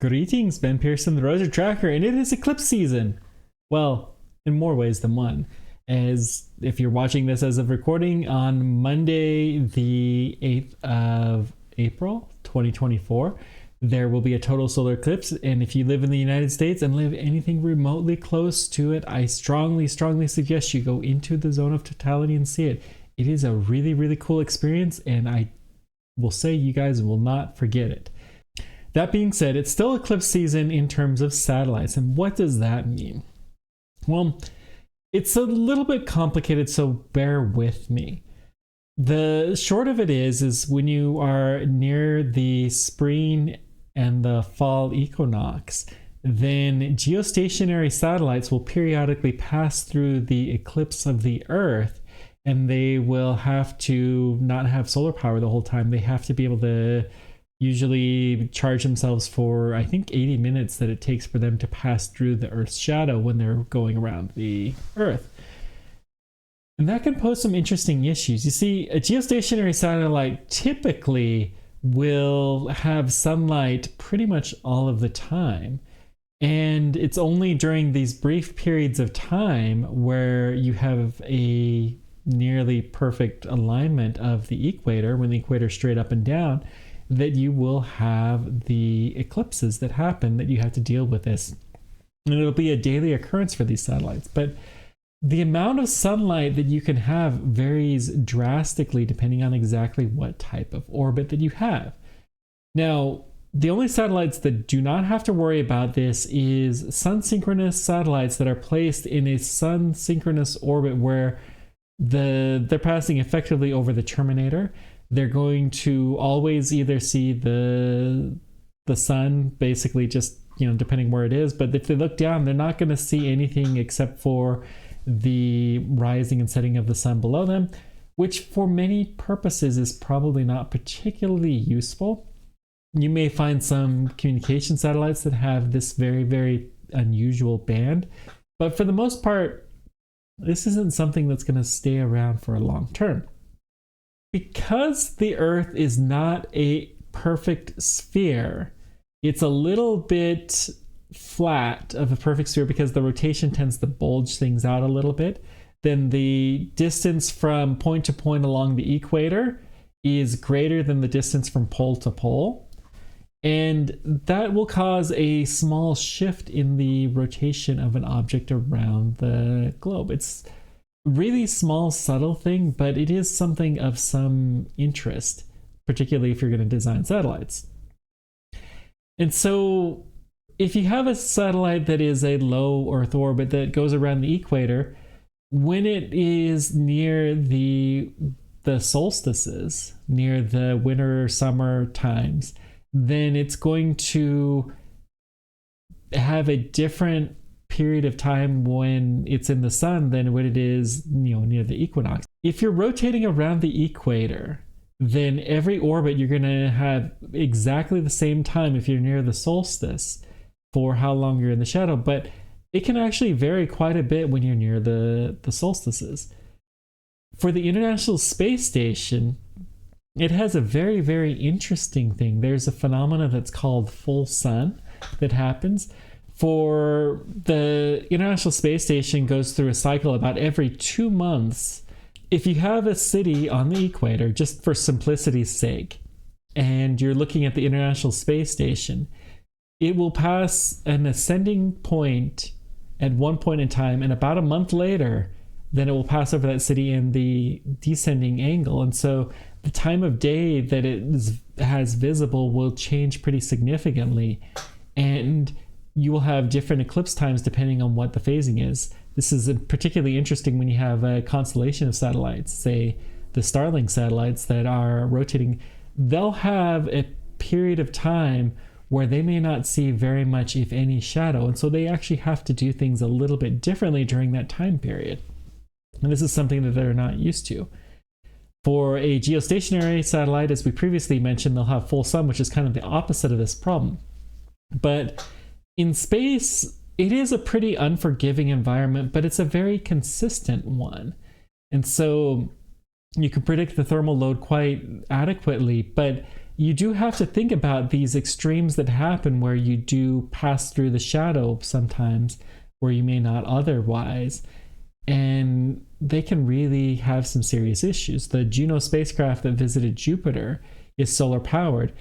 Greetings, Ben Pearson, the Roger Tracker, and it is eclipse season. Well, in more ways than one. As if you're watching this as of recording on Monday, the 8th of April, 2024, there will be a total solar eclipse. And if you live in the United States and live anything remotely close to it, I strongly suggest you go into the zone of totality and see it. It is a really cool experience, and I will say you guys will not forget it. That being said, it's still eclipse season in terms of satellites. And what does that mean? Well, it's a little bit complicated, so bear with me. The short of it is when you are near the spring and the fall equinox, then geostationary satellites will periodically pass through the eclipse of the Earth, and they will have to not have solar power the whole time. They have to be able to usually charge themselves for, I think, 80 minutes that it takes for them to pass through the Earth's shadow when they're going around the Earth. And that can pose some interesting issues. You see, a geostationary satellite typically will have sunlight pretty much all of the time. And it's only during these brief periods of time where you have a nearly perfect alignment of the equator, when the equator is straight up and down, that you will have the eclipses that happen, that you have to deal with this. And it'll be a daily occurrence for these satellites. But the amount of sunlight that you can have varies drastically depending on exactly what type of orbit that you have. Now, the only satellites that do not have to worry about this is sun-synchronous satellites that are placed in a sun-synchronous orbit where they're passing effectively over the terminator. They're going to always either see the sun, basically, just, depending where it is. But if they look down, they're not going to see anything except for the rising and setting of the sun below them, which for many purposes is probably not particularly useful. You may find some communication satellites that have this very unusual band, but for the most part, this isn't something that's going to stay around for a long term. Because the Earth is not a perfect sphere, it's a little bit flat of a perfect sphere because the rotation tends to bulge things out a little bit. Then the distance from point to point along the equator is greater than the distance from pole to pole. And that will cause a small shift in the rotation of an object around the globe. It's really small, subtle thing, but it is something of some interest, particularly if you're going to design satellites. And so if you have a satellite that is a low Earth orbit that goes around the equator, when it is near the solstices, near the winter, summer times, then it's going to have a different period of time when it's in the sun than when it is, near the equinox. If you're rotating around the equator, then every orbit you're going to have exactly the same time if you're near the solstice for how long you're in the shadow, but it can actually vary quite a bit when you're near the solstices. For the International Space Station, it has a very interesting thing. There's a phenomena that's called full sun that happens. For the International Space Station goes through a cycle about every 2 months. If you have a city on the equator, just for simplicity's sake, and you're looking at the International Space Station, it will pass an ascending point at one point in time, and about a month later, then it will pass over that city in the descending angle. And so the time of day that it has visible will change pretty significantly. And you will have different eclipse times depending on what the phasing is. This is particularly interesting when you have a constellation of satellites, say the Starlink satellites that are rotating. They'll have a period of time where they may not see very much, if any, shadow. And so they actually have to do things a little bit differently during that time period. And this is something that they're not used to. For a geostationary satellite, as we previously mentioned, they'll have full sun, which is kind of the opposite of this problem. But in space, it is a pretty unforgiving environment, but it's a very consistent one. And so you can predict the thermal load quite adequately, but you do have to think about these extremes that happen where you do pass through the shadow sometimes where you may not otherwise. And they can really have some serious issues. The Juno spacecraft that visited Jupiter is solar powered.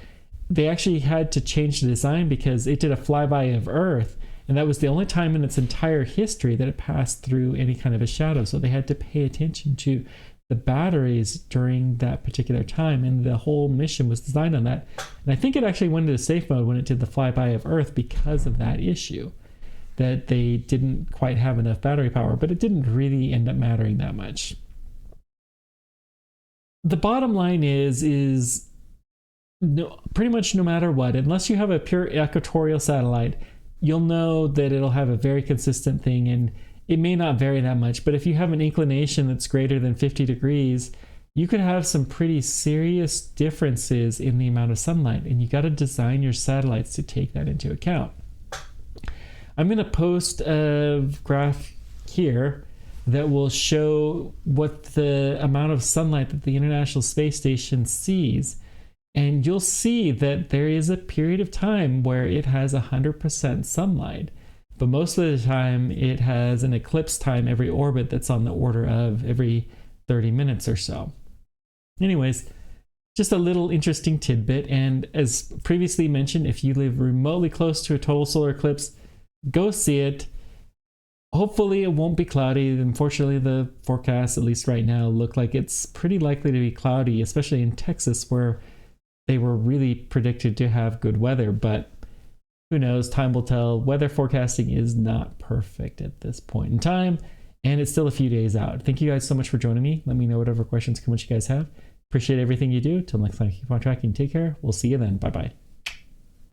They actually had to change the design because it did a flyby of Earth, and that was the only time in its entire history that it passed through any kind of a shadow. So they had to pay attention to the batteries during that particular time, and the whole mission was designed on that. And I think it actually went into safe mode when it did the flyby of Earth because of that issue, that they didn't quite have enough battery power, but it didn't really end up mattering that much. The bottom line is no, pretty much no matter what, unless you have a pure equatorial satellite, you'll know that it'll have a very consistent thing, and it may not vary that much. But if you have an inclination that's greater than 50 degrees, you could have some pretty serious differences in the amount of sunlight, and you got to design your satellites to take that into account. I'm going to post a graph here that will show what the amount of sunlight that the International Space Station sees. And you'll see that there is a period of time where it has 100% sunlight. But most of the time, it has an eclipse time every orbit that's on the order of every 30 minutes or so. Anyways, just a little interesting tidbit. And as previously mentioned, if you live remotely close to a total solar eclipse, go see it. Hopefully it won't be cloudy. Unfortunately, the forecasts, at least right now, look like it's pretty likely to be cloudy, especially in Texas, where they were really predicted to have good weather. But who knows? Time will tell. Weather forecasting is not perfect at this point in time, and it's still a few days out. Thank you guys so much for joining me. Let me know whatever questions come what you guys have. Appreciate everything you do. Till next time, keep on tracking. Take care. We'll see you then. Bye-bye.